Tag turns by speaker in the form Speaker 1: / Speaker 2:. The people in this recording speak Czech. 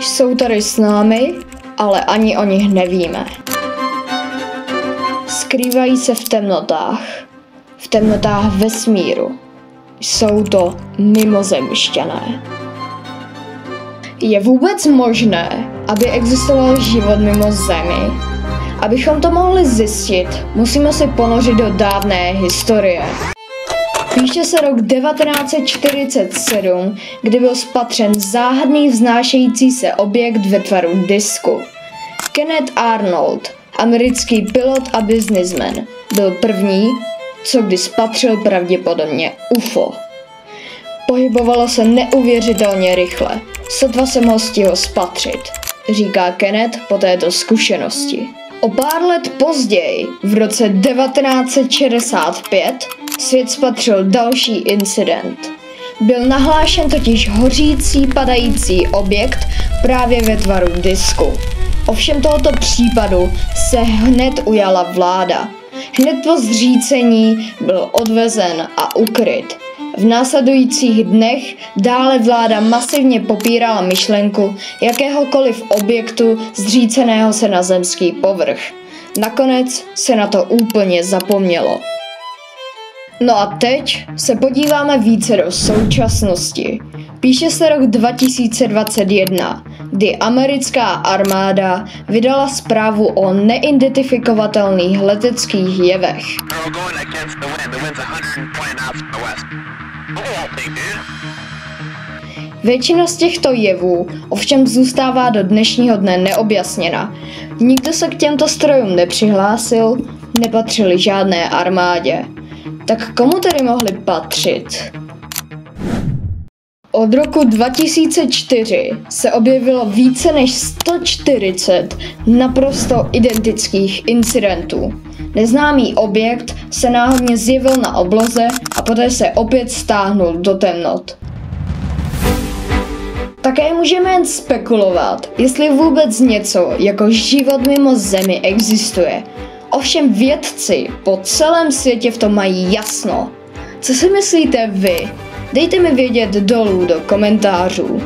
Speaker 1: Jsou tady s námi, ale ani o nich nevíme. Skrývají se v temnotách vesmíru. Jsou to mimozemšťané. Je vůbec možné, aby existoval život mimo Zemi? Abychom to mohli zjistit, musíme se ponořit do dávné historie. Píše se rok 1947, kdy byl spatřen záhadný vznášející se objekt ve tvaru disku. Kenneth Arnold, americký pilot a businessman, byl první, co kdy spatřil pravděpodobně UFO. Pohybovalo se neuvěřitelně rychle, sotva se mohl stihl spatřit, říká Kenneth po této zkušenosti. O pár let později, v roce 1965, svět spatřil další incident. Byl nahlášen totiž hořící padající objekt právě ve tvaru disku. Ovšem tohoto případu se hned ujala vláda. Hned po zřícení byl odvezen a ukryt. V následujících dnech dále vláda masivně popírala myšlenku jakéhokoliv objektu zříceného se na zemský povrch. Nakonec se na to úplně zapomnělo. No a teď se podíváme více do současnosti. Píše se rok 2021, kdy americká armáda vydala zprávu o neidentifikovatelných leteckých jevech. Většina z těchto jevů ovšem zůstává do dnešního dne neobjasněna. Nikdo se k těmto strojům nepřihlásil, nepatřili žádné armádě. Tak komu tedy mohli patřit? Od roku 2004 se objevilo více než 140 naprosto identických incidentů. Neznámý objekt se náhodně zjevil na obloze a poté se opět stáhnul do temnot. Také můžeme jen spekulovat, jestli vůbec něco jako život mimo Zemi existuje. Ovšem vědci po celém světě v tom mají jasno. Co si myslíte vy? Dejte mi vědět dolů do komentářů.